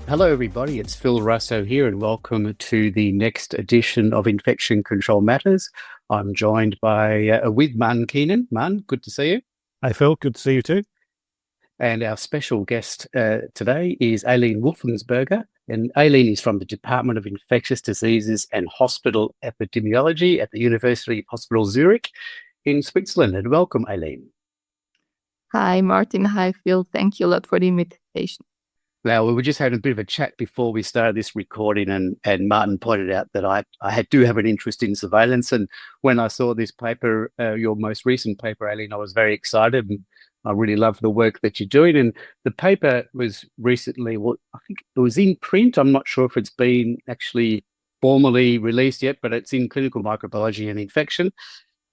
Hello, everybody. It's Phil Russo here, and welcome to the next edition of Infection Control Matters. I'm joined with Man Keenan. Man, good to see you. Hi, Phil. Good to see you too. And our special guest today is Aline Wolfensberger. And Aline is from the Department of Infectious Diseases and Hospital Epidemiology at the University Hospital Zurich in Switzerland. And welcome, Aline. Hi, Martin. Hi, Phil. Thank you a lot for the invitation. Now, we were just having a bit of a chat before we started this recording, and Martin pointed out that I do have an interest in surveillance. And when I saw this paper, your most recent paper, Aline, I was very excited. And I really love the work that you're doing. And the paper was recently, I think it was in print. I'm not sure if it's been actually formally released yet, but it's in Clinical Microbiology and Infection.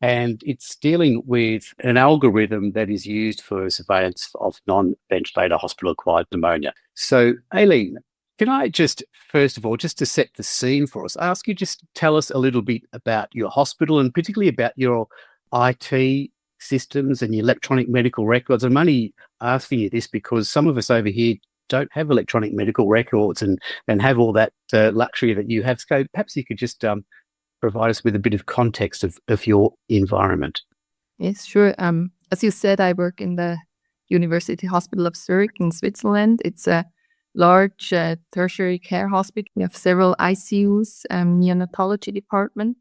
And it's dealing with an algorithm that is used for surveillance of non-ventilator hospital-acquired pneumonia. So, Aline, can I just, first of all, just to set the scene for us, ask you just to tell us a little bit about your hospital and particularly about your IT systems and your electronic medical records. I'm only asking you this because some of us over here don't have electronic medical records and have all that luxury that you have. So perhaps you could just provide us with a bit of context of your environment. Yes, sure. As you said, I work in the University Hospital of Zurich in Switzerland. It's a large tertiary care hospital. We have several ICUs, neonatology department.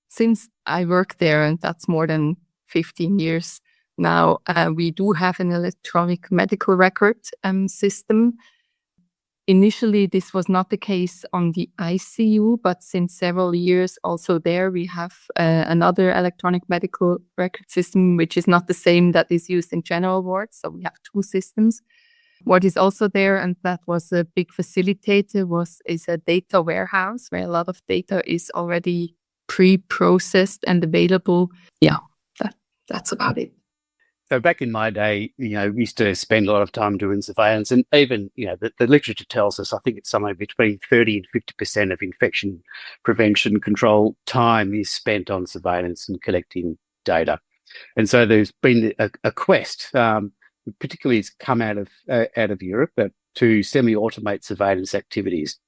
Since I work there, and that's more than 15 years now, we do have an electronic medical record system. Initially, this was not the case on the ICU, but since several years also there, we have another electronic medical record system, which is not the same that is used in general wards. So we have two systems. What is also there, and that was a big facilitator, is a data warehouse where a lot of data is already pre-processed and available. Yeah, that's about it. So back in my day, we used to spend a lot of time doing surveillance, and even, the literature tells us, I think it's somewhere between 30 and 50% of infection prevention control time is spent on surveillance and collecting data. And so there's been a quest, particularly it's come out of Europe, to semi-automate surveillance activities.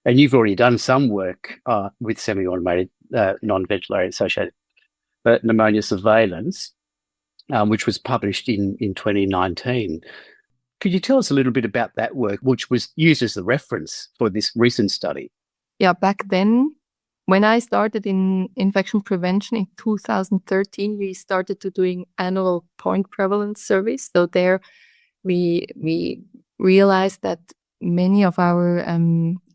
And you've already done some work with semi-automated non-ventilator associated pneumonia surveillance, which was published in 2019. Could you tell us a little bit about that work, which was used as the reference for this recent study? Yeah, back then, when I started in infection prevention in 2013, we started to doing annual point prevalence surveys. So there we realized that many of our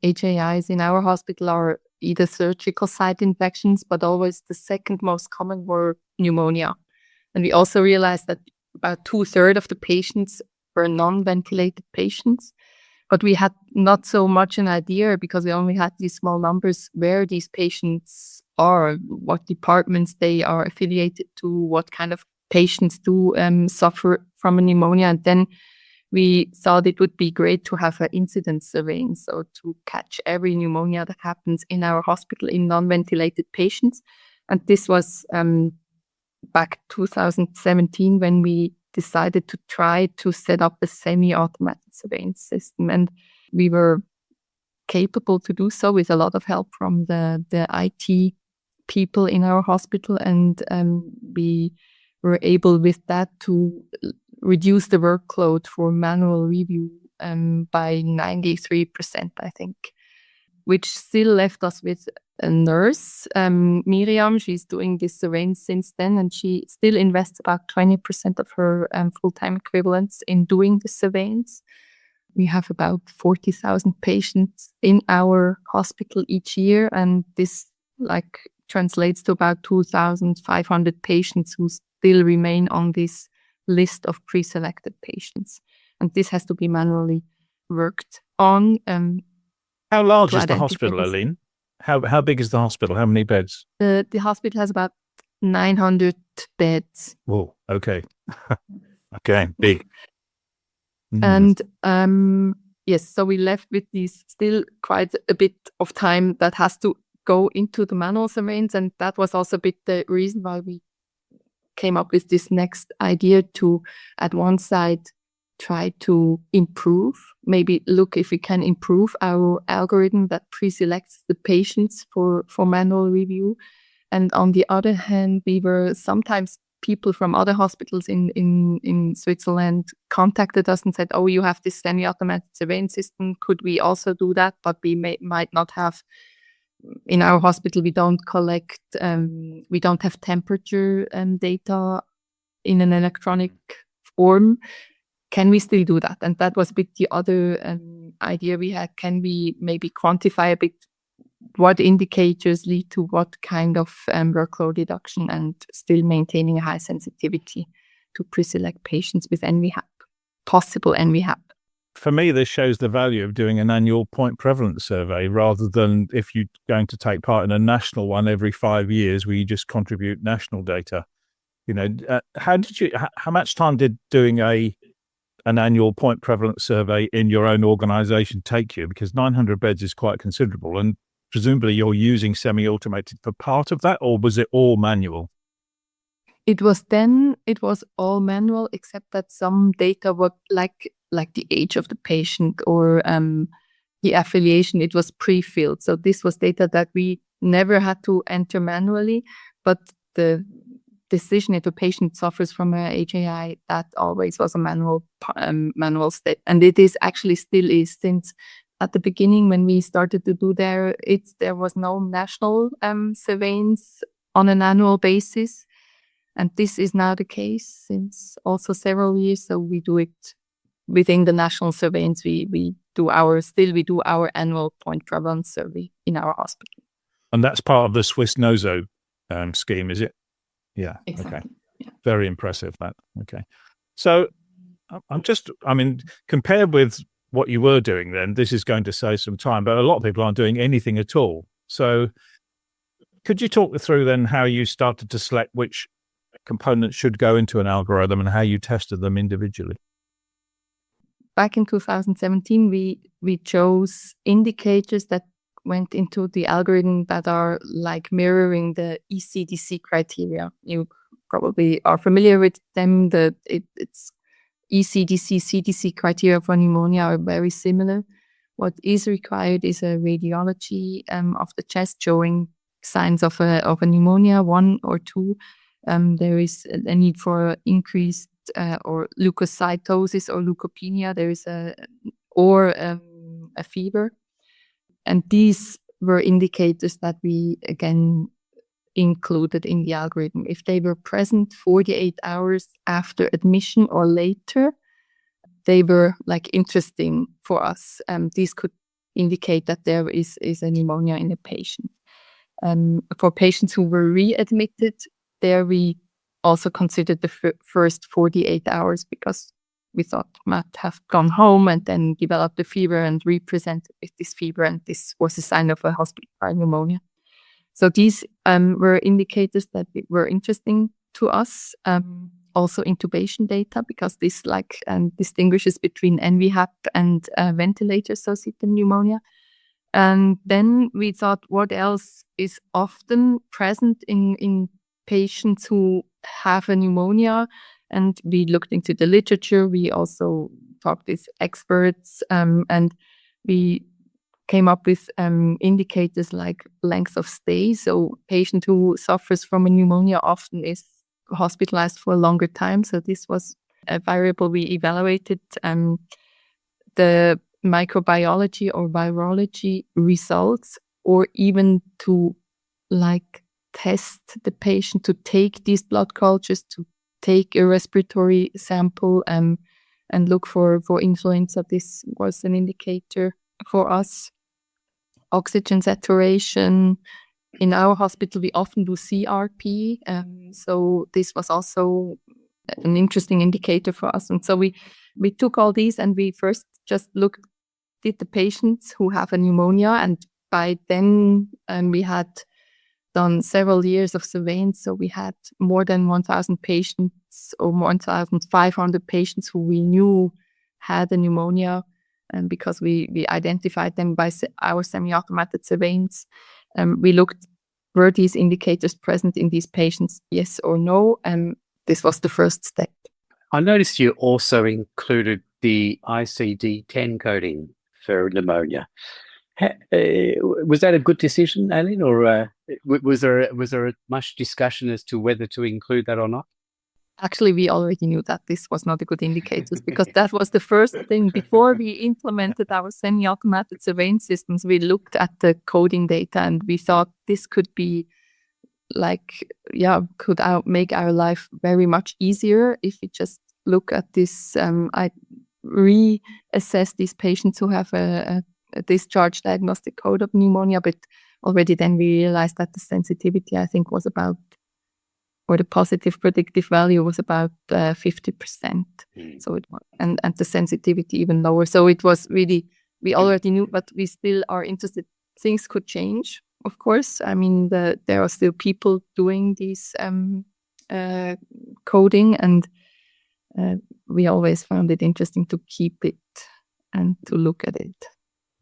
HAIs in our hospital are either surgical site infections, but always the second most common were pneumonia. And we also realized that about 2/3 of the patients were non-ventilated patients, but we had not so much an idea because we only had these small numbers where these patients are, what departments they are affiliated to, what kind of patients do suffer from a pneumonia. And then we thought it would be great to have an incidence surveillance, so to catch every pneumonia that happens in our hospital in non-ventilated patients. And this was back 2017 when we decided to try to set up a semi-automated surveillance system. And we were capable to do so with a lot of help from the IT people in our hospital. And we were able with that to reduce the workload for manual review by 93%, I think, which still left us with a nurse, Miriam. She's doing this surveillance since then, and she still invests about 20% of her full-time equivalents in doing the surveillance. We have about 40,000 patients in our hospital each year, and this translates to about 2,500 patients who still remain on this list of pre-selected patients. And this has to be manually worked on. How large is the hospital, Aline? How big is the hospital? How many beds? The hospital has about 900 beds. Whoa, okay. Okay, big. And yes, so we left with these still quite a bit of time that has to go into the manual surveillance. And that was also a bit the reason why we came up with this next idea to, at one side, try to improve, maybe look if we can improve our algorithm that pre-selects the patients for manual review. And on the other hand, we were sometimes people from other hospitals in Switzerland contacted us and said, oh, you have this semi-automated surveillance system. Could we also do that? But we might not have, in our hospital, we don't collect, we don't have temperature data in an electronic form. Can we still do that? And that was a bit the other idea we had. Can we maybe quantify a bit what indicators lead to what kind of workload reduction and still maintaining a high sensitivity to pre-select patients with nvHAP, possible nvHAP? For me, this shows the value of doing an annual point prevalence survey rather than if you're going to take part in a national one every 5 years where you just contribute national data. How much time did doing an annual point prevalence survey in your own organization take you? Because 900 beds is quite considerable, and presumably you're using semi-automated for part of that, or was it all manual? It was all manual, except that some data were like the age of the patient or the affiliation, it was pre-filled. So this was data that we never had to enter manually, but the decision if a patient suffers from a HAI, that always was a manual step. And it is actually still is, since at the beginning when we started to do there was no national surveillance on an annual basis. And this is now the case since also several years. So we do it within the national surveillance. We do our annual point prevalence survey in our hospital. And that's part of the Swiss NOSO scheme, is it? Yeah. Exactly. Okay. Yeah. Very impressive, that. Okay. So compared with what you were doing then, this is going to save some time, but a lot of people aren't doing anything at all. So could you talk me through then how you started to select which components should go into an algorithm and how you tested them individually? Back in 2017, we chose indicators that went into the algorithm that are like mirroring the ECDC criteria. You probably are familiar with them. It's ECDC, CDC criteria for pneumonia are very similar. What is required is a radiology of the chest showing signs of a pneumonia, 1 or 2. There is a need for increased or leukocytosis or leukopenia. There is a fever. And these were indicators that we, again, included in the algorithm. If they were present 48 hours after admission or later, they were like interesting for us. These could indicate that there is a pneumonia in a patient. For patients who were readmitted, there we also considered the first 48 hours because we thought might have gone home and then developed a fever and represented with this fever, and this was a sign of a hospital-acquired pneumonia. So these were indicators that were interesting to us. Also intubation data, because this distinguishes between nvHAP and ventilator-associated pneumonia. And then we thought, what else is often present in patients who have a pneumonia? And we looked into the literature. We also talked with experts, and we came up with indicators like length of stay. So patient who suffers from a pneumonia often is hospitalized for a longer time. So this was a variable we evaluated. The microbiology or virology results, or even to test the patient, to take these blood cultures, to take a respiratory sample and look for influenza. This was an indicator for us. Oxygen saturation. In our hospital, we often do CRP. So this was also an interesting indicator for us. And so we took all these and we first just looked at the patients who have a pneumonia. And by then we had done several years of surveillance. So we had more than 1,000 patients or more than 1,500 patients who we knew had a pneumonia. And because we identified them by our semi-automated surveillance, we looked, were these indicators present in these patients, yes or no? And this was the first step. I noticed you also included the ICD-10 coding for pneumonia. Was that a good decision, Aline, or was there much discussion as to whether to include that or not? Actually, we already knew that this was not a good indicator because that was the first thing. Before we implemented our semi-automated surveillance systems, we looked at the coding data and we thought this could be make our life very much easier if we just look at this. I reassess these patients who have a discharge diagnostic code of pneumonia, but already then we realized that the sensitivity, I think, was about, or the positive predictive value was about 50%. So it was, and the sensitivity even lower. So it was really, we already knew, but we still are interested. Things could change, of course. I mean, there are still people doing these coding, and we always found it interesting to keep it and to look at it.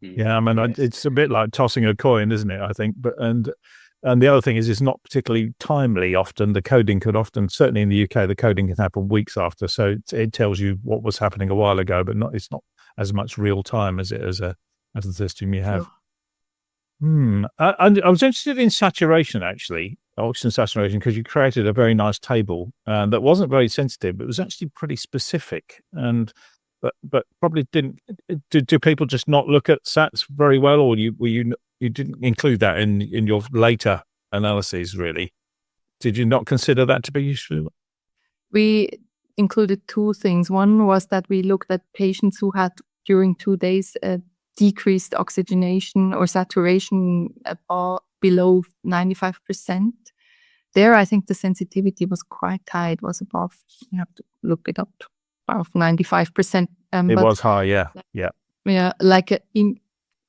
Yeah, I mean, it's a bit like tossing a coin, isn't it? I think, but and the other thing is, it's not particularly timely. Often the coding could certainly in the UK, the coding can happen weeks after, so it tells you what was happening a while ago, but it's not as much real time as the system you have. I was interested in saturation, actually, oxygen saturation, because you created a very nice table that wasn't very sensitive, but it was actually pretty specific. But probably didn't. Do people just not look at SATs very well, or you didn't include that in your later analyses? Really, did you not consider that to be useful? We included two things. One was that we looked at patients who had during 2 days decreased oxygenation or saturation below 95%. There, I think the sensitivity was quite high. It was above. You have to look it up. Of 95%. It was high, yeah. Yeah, like in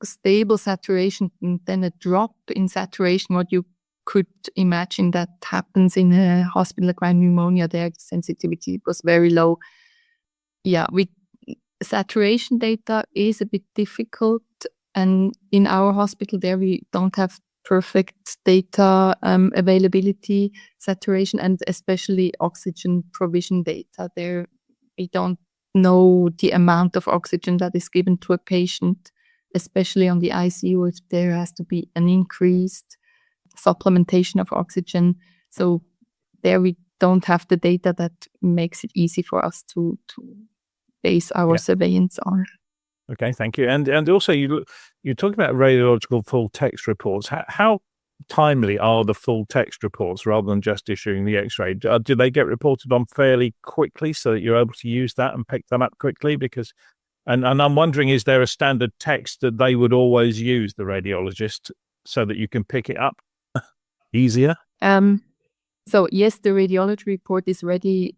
stable saturation and then a drop in saturation, what you could imagine that happens in a hospital-acquired pneumonia, there the sensitivity was very low. Yeah, saturation data is a bit difficult, and in our hospital there we don't have perfect data availability, saturation, and especially oxygen provision data. There we don't know the amount of oxygen that is given to a patient, especially on the ICU, if there has to be an increased supplementation of oxygen. So there we don't have the data that makes it easy for us to base our surveillance on. Okay, thank you. And also you talk about radiological full text reports. How timely are the full text reports rather than just issuing the X-ray? Do they get reported on fairly quickly so that you're able to use that and pick them up quickly? Because, and I'm wondering, is there a standard text that they would always use, the radiologist, so that you can pick it up easier? So yes, the radiology report is ready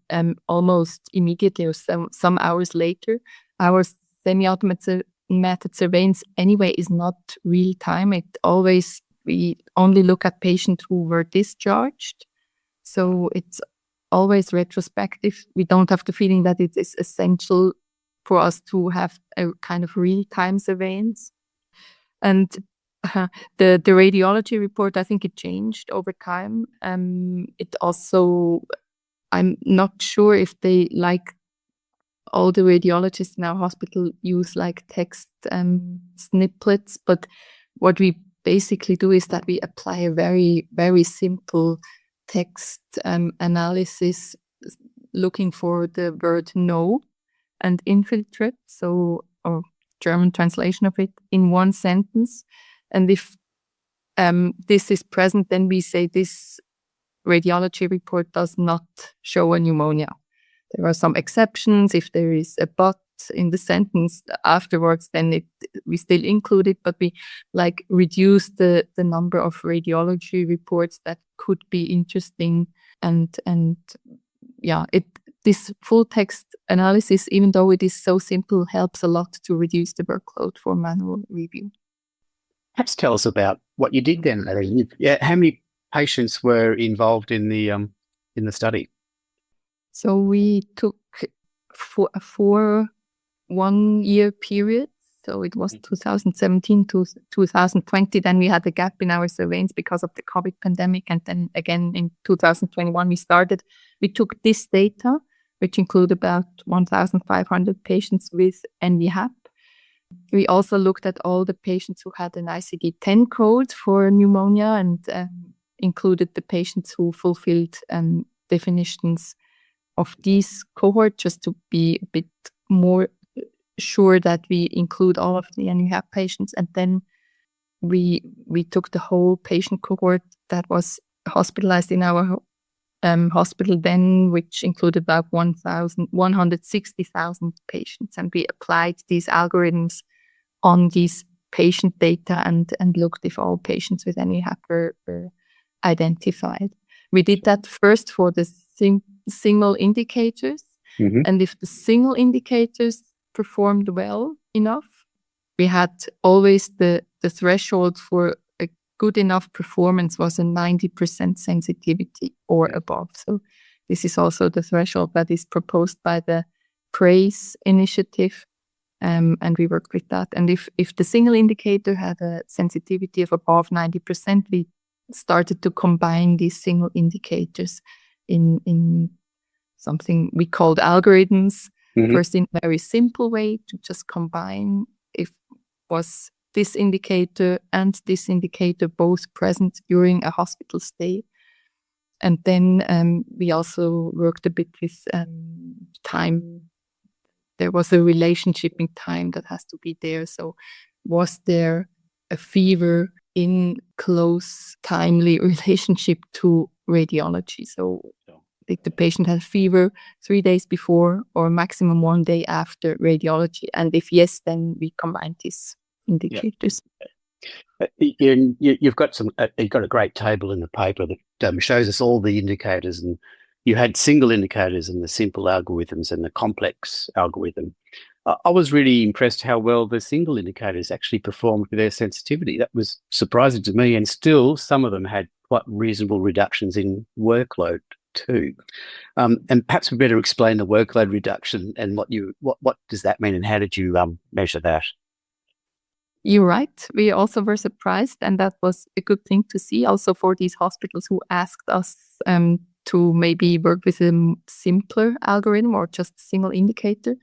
almost immediately or some hours later. Our semi-automated surveillance anyway is not real time. We only look at patients who were discharged. So it's always retrospective. We don't have the feeling that it is essential for us to have a kind of real-time surveillance. And the radiology report, I think it changed over time. It also, I'm not sure if they, like all the radiologists in our hospital, use like text snippets, but what we basically do is that we apply a very, very simple text analysis looking for the word no and infiltrate, so, or German translation of it, in one sentence. And if this is present, then we say this radiology report does not show a pneumonia. There are some exceptions. If there is a but in the sentence afterwards, then we still include it, but we like reduce the number of radiology reports that could be interesting. And yeah, this full text analysis, even though it is so simple, helps a lot to reduce the workload for manual review. Perhaps tell us about what you did then, Aline. Yeah, how many patients were involved in the study? So we took for a 1 year period. So it was 2017 to 2020. Then we had a gap in our surveillance because of the COVID pandemic. And then again in 2021, we took this data, which include about 1,500 patients with nv-HAP. We also looked at all the patients who had an ICD-10 code for pneumonia and included the patients who fulfilled definitions of these cohort, just to be a bit more sure that we include all of the nv-HAP patients. And then we took the whole patient cohort that was hospitalized in our hospital then, which included about 160,000 patients. And we applied these algorithms on these patient data and looked if all patients with nv-HAP were identified. We did that first for the single indicators. Mm-hmm. And if the single indicators performed well enough, we had always the threshold for a good enough performance was a 90% sensitivity or above. So this is also the threshold that is proposed by the PRAISE initiative. And we worked with that. And if the single indicator had a sensitivity of above 90%, we started to combine these single indicators in something we called algorithms. Mm-hmm. First, in a very simple way to just combine if was this indicator and this indicator both present during a hospital stay. And then we also worked a bit with time. There was a relationship in time that has to be there. So was there a fever in close, timely relationship to radiology? So if the patient had fever 3 days before or maximum 1 day after radiology. And if yes, then we combine these indicators. You've got a great table in the paper that shows us all the indicators, and you had single indicators and the simple algorithms and the complex algorithm. I was really impressed how well the single indicators actually performed with their sensitivity. That was surprising to me, and still some of them had quite reasonable reductions in workload too. And perhaps we better explain the workload reduction and what does that mean and how did you measure that? You're right. We also were surprised, and that was a good thing to see also for these hospitals who asked us to maybe work with a simpler algorithm or just a single indicator.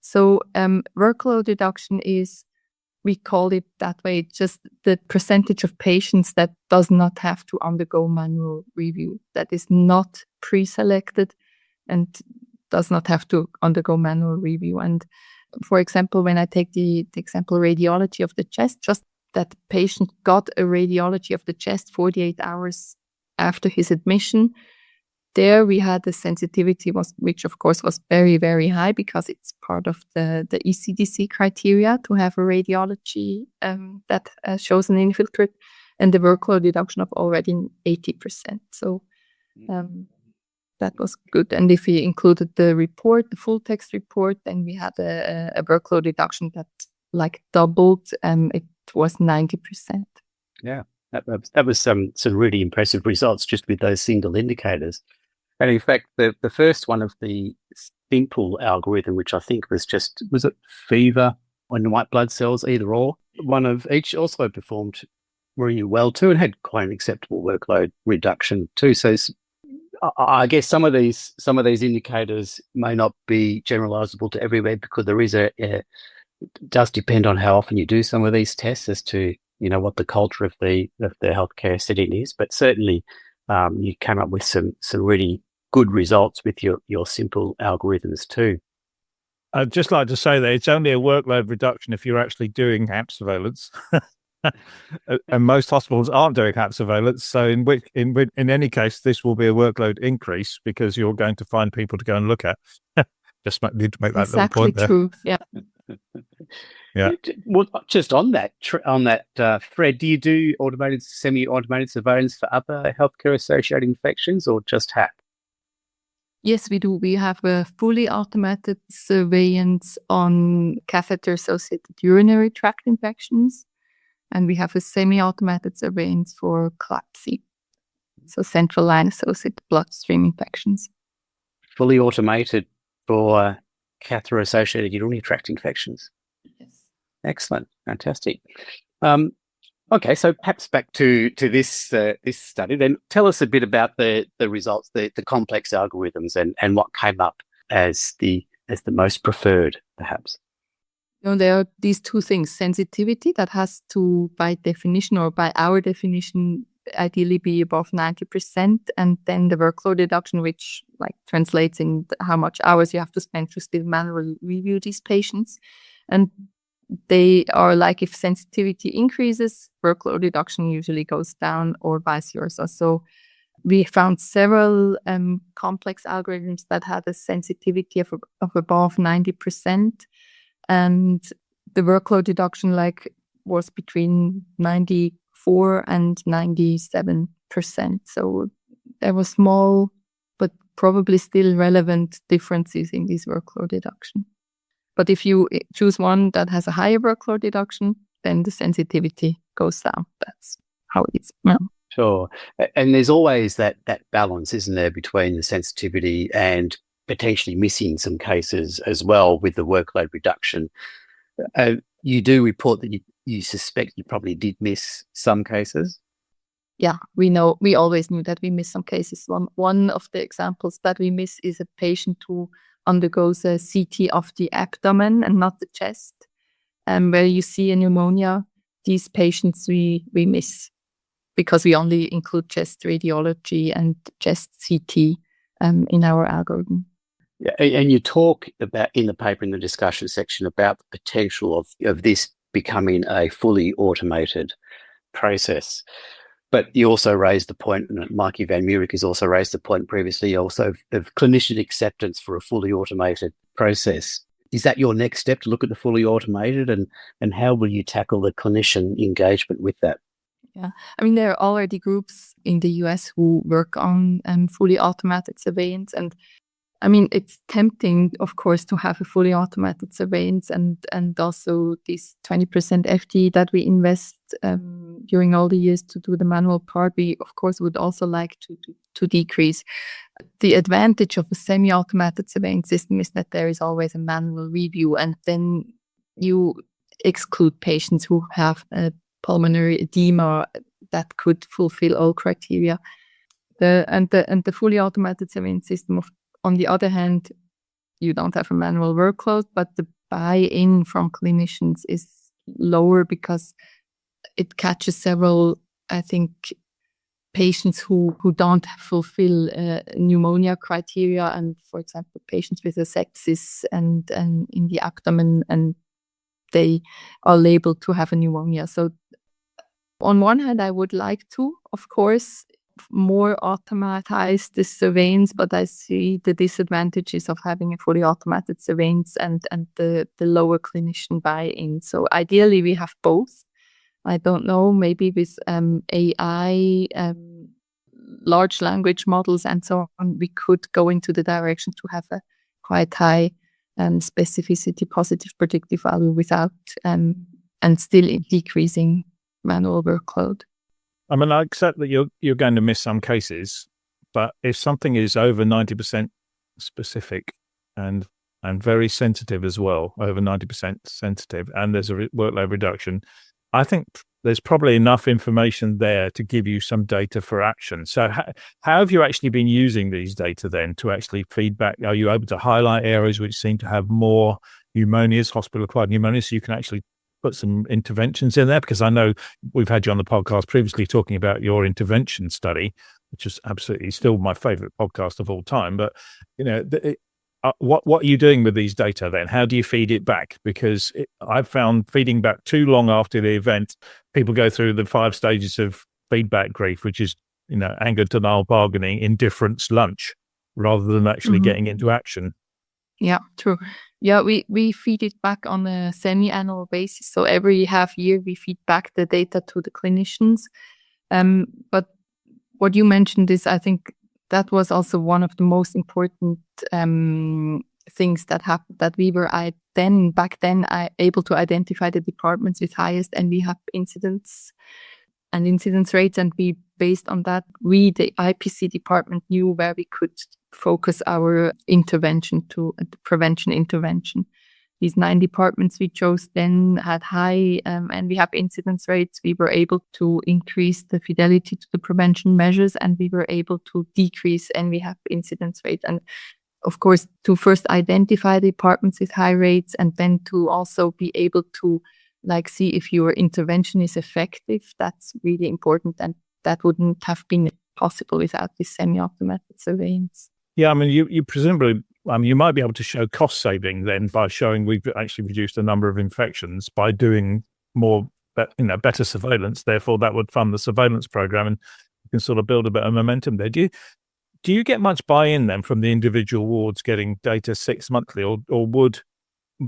So workload reduction is, we call it that way, just the percentage of patients that does not have to undergo manual review, that is not pre-selected and does not have to undergo manual review. And for example, when I take the example radiology of the chest, just that the patient got a radiology of the chest 48 hours after his admission, there we had the sensitivity, which of course was very, very high because it's part of the ECDC criteria to have a radiology that shows an infiltrate, and the workload reduction of already 80%. So that was good. And if we included the report, the full text report, then we had a workload reduction that like doubled. It was 90%. Yeah, that was some really impressive results just with those single indicators. And in fact, the first one of the simple algorithm, which I think was it fever and white blood cells, either or, one of each also performed really well too and had quite an acceptable workload reduction too. So I guess some of these indicators may not be generalizable to everywhere because there is it does depend on how often you do some of these tests as to what the culture of the healthcare setting is. But certainly you came up with some really good results with your simple algorithms too. I'd just like to say that it's only a workload reduction if you're actually doing HAP surveillance. And most hospitals aren't doing HAP surveillance, so in any case, this will be a workload increase because you're going to find people to go and look at. Just need to make that little point there. Exactly true. Yeah. Yeah. Well, just on that thread, do you do semi-automated surveillance for other healthcare-associated infections or just HAP? Yes, we do. We have a fully automated surveillance on catheter-associated urinary tract infections. And we have a semi-automated surveillance for CLABSI, so central line-associated bloodstream infections. Fully automated for catheter-associated urinary tract infections. Yes. Excellent, fantastic. Okay, so perhaps back to this study. Then tell us a bit about the results, the complex algorithms, and what came up as the most preferred, perhaps? There are these two things: sensitivity that has to, by definition or by our definition, ideally be above 90%, and then the workload reduction, which translates in how much hours you have to spend to still manually review these patients. And they are if sensitivity increases, workload reduction usually goes down, or vice versa. So we found several complex algorithms that had a sensitivity of above 90%, and the workload reduction was between 94 and 97%. So there were small but probably still relevant differences in this workload reduction. But if you choose one that has a higher workload reduction, then the sensitivity goes down. That's how it is. Yeah. Sure. And there's always that balance, isn't there, between the sensitivity and potentially missing some cases as well with the workload reduction. You do report that you suspect you probably did miss some cases. Yeah, we always knew that we missed some cases. One of the examples that we miss is a patient who undergoes a CT of the abdomen and not the chest, where you see a pneumonia. These patients we miss because we only include chest radiology and chest CT in our algorithm. Yeah, and you talk about in the paper, in the discussion section, about the potential of this becoming a fully automated process. But you also raised the point, and Mikey Van Meurik has also raised the point previously, also of clinician acceptance for a fully automated process. Is that your next step, to look at the fully automated, and how will you tackle the clinician engagement with that? Yeah, there are already groups in the US who work on fully automated surveillance, and it's tempting, of course, to have a fully automated surveillance and also this 20% FTE that we invest during all the years to do the manual part. We, of course, would also like to decrease. The advantage of a semi-automated surveillance system is that there is always a manual review, and then you exclude patients who have a pulmonary edema that could fulfill all criteria. The fully automated surveillance system, on the other hand, you don't have a manual workload, but the buy-in from clinicians is lower because it catches several, I think, patients who don't fulfill pneumonia criteria, and, for example, patients with a sepsis and in the abdomen, and they are labeled to have a pneumonia. So on one hand, I would like to, of course, more automatize the surveillance, but I see the disadvantages of having a fully automated surveillance and the lower clinician buy-in. So ideally, we have both. I don't know, maybe with AI, large language models and so on, we could go into the direction to have a quite high specificity, positive predictive value without and still decreasing manual workload. I accept that you're going to miss some cases, but if something is over 90% specific and very sensitive as well, over 90% sensitive, and there's a workload reduction, I think there's probably enough information there to give you some data for action. So how have you actually been using these data then to actually feedback? Are you able to highlight areas which seem to have more pneumonias, hospital-acquired pneumonias, so you can actually put some interventions in there? Because I know we've had you on the podcast previously talking about your intervention study, which is absolutely still my favorite podcast of all time. But, what are you doing with these data then? How do you feed it back? Because I've found feeding back too long after the event, people go through the 5 stages of feedback grief, which is, anger, denial, bargaining, indifference, lunch, rather than actually getting into action. Yeah, true. Yeah, we feed it back on a semi-annual basis. So every half year we feed back the data to the clinicians. But what you mentioned is, I think that was also one of the most important things that happened, that we were back then able to identify the departments with highest nv-HAP incidence and incidence rates. And we, based on that, the IPC department, knew where we could focus our intervention to the prevention intervention. These 9 departments we chose then had high nv-HAP incidence rates. We were able to increase the fidelity to the prevention measures, and we were able to decrease nv-HAP incidence rate. And of course, to first identify the departments with high rates, and then to also be able to see if your intervention is effective. That's really important, and that wouldn't have been possible without this semi-automated surveillance. Yeah, I mean, you presumably, you might be able to show cost saving then by showing we've actually reduced the number of infections by doing more, better surveillance. Therefore, that would fund the surveillance program, and you can sort of build a bit of momentum there. Do you get much buy-in then from the individual wards getting data 6 monthly, or would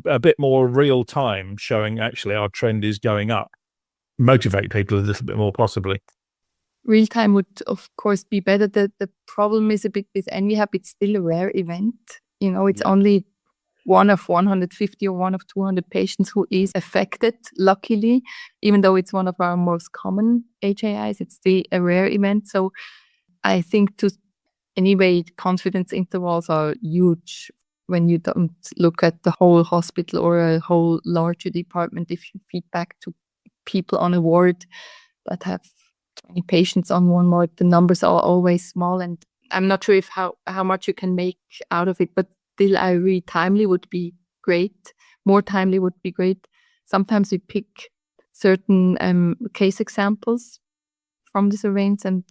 a bit more real time showing actually our trend is going up motivate people a little bit more possibly? Real time would of course be better. The problem is a bit with nv-HAP, it's still a rare event. It's only one of 150 or one of 200 patients who is affected, luckily. Even though it's one of our most common HAIs, it's still a rare event. So I think anyway, confidence intervals are huge when you don't look at the whole hospital or a whole larger department. If you feed back to people on a ward that have 20 patients on one ward, the numbers are always small, and I'm not sure how much you can make out of it, but still I agree timely would be great. More timely would be great. Sometimes we pick certain case examples from the surveillance and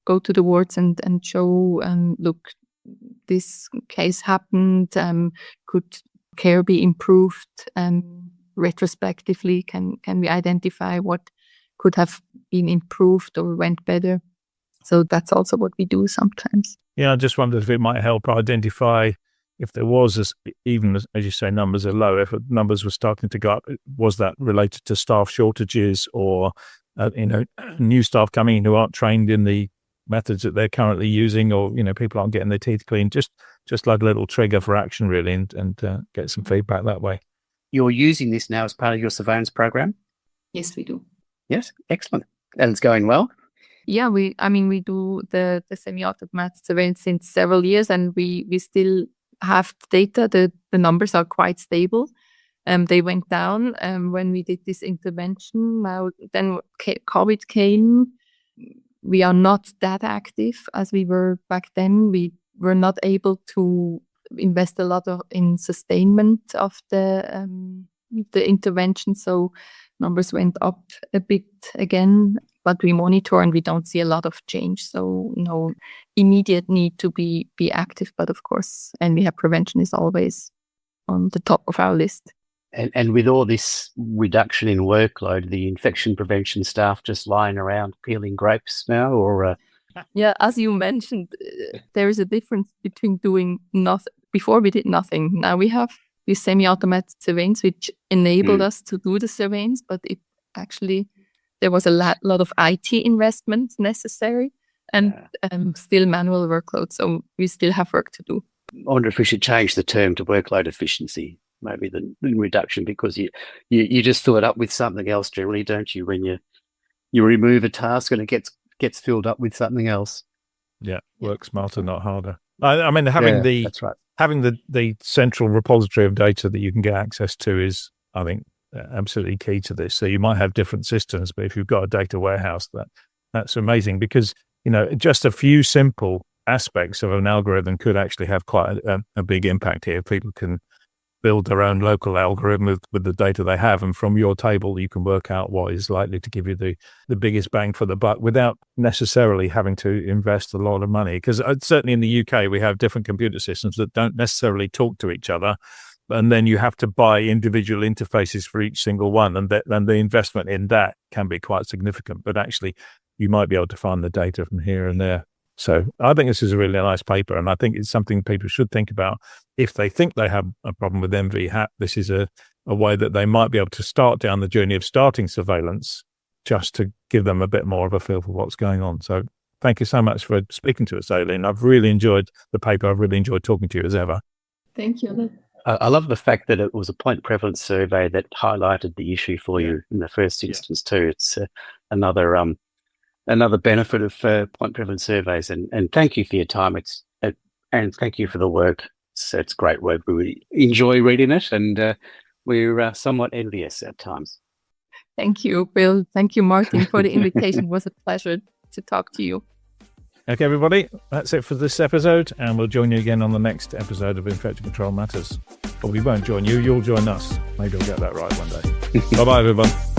go to the wards and show, look, this case happened, could care be improved, retrospectively, can we identify what could have been improved or went better? So that's also what we do sometimes. Yeah, I just wondered if it might help identify if there was, even as you say, numbers are low, if numbers were starting to go up, was that related to staff shortages or, new staff coming in who aren't trained in the methods that they're currently using, or, people aren't getting their teeth cleaned, just like a little trigger for action really, and get some feedback that way. You're using this now as part of your surveillance program? Yes, we do. Yes, excellent. And it's going well? Yeah, we do the semi-automated surveillance since several years, and we still have data. The numbers are quite stable. They went down when we did this intervention. Now, then COVID came. We are not that active as we were back then. We were not able to invest a lot in sustainment of the intervention, so numbers went up a bit again. But we monitor and we don't see a lot of change, so no immediate need to be active. But of course, nv-HAP prevention is always on the top of our list. And with all this reduction in workload, the infection prevention staff just lying around peeling grapes now, or? Yeah, as you mentioned, there is a difference between doing nothing. Before we did nothing. Now we have this semi-automated surveillance, which enabled us to do the surveillance, but it actually, there was a lot of IT investment necessary and still manual workload. So we still have work to do. I wonder if we should change the term to workload efficiency, maybe the reduction, because you just fill it up with something else generally, don't you? When you remove a task and it gets filled up with something else. Yeah, work smarter, not harder. I mean, having that's right. Having the central repository of data that you can get access to is, I think, absolutely key to this. So you might have different systems, but if you've got a data warehouse, that's amazing, because just a few simple aspects of an algorithm could actually have quite a big impact here. People can build their own local algorithm with the data they have, and from your table you can work out what is likely to give you the biggest bang for the buck without necessarily having to invest a lot of money. Because certainly in the UK we have different computer systems that don't necessarily talk to each other, and then you have to buy individual interfaces for each single one, and the investment in that can be quite significant. But actually you might be able to find the data from here and there. So I think this is a really nice paper, and I think it's something people should think about. If they think they have a problem with nv-HAP, this is a way that they might be able to start down the journey of starting surveillance, just to give them a bit more of a feel for what's going on. So thank you so much for speaking to us, Aline. I've really enjoyed the paper. I've really enjoyed talking to you as ever. Thank you. I love the fact that it was a point prevalence survey that highlighted the issue for you in the first instance too. It's another benefit of point prevalence surveys, and thank you for your time. And thank you for the work. It's great work. We enjoy reading it, and we're somewhat envious at times. Thank you, Bill. Thank you, Martin, for the invitation. It was a pleasure to talk to you. Okay, everybody, that's it for this episode, and we'll join you again on the next episode of Infection Control Matters. Or we won't join you, you'll join us. Maybe I'll get that right one day. Bye-bye, everyone.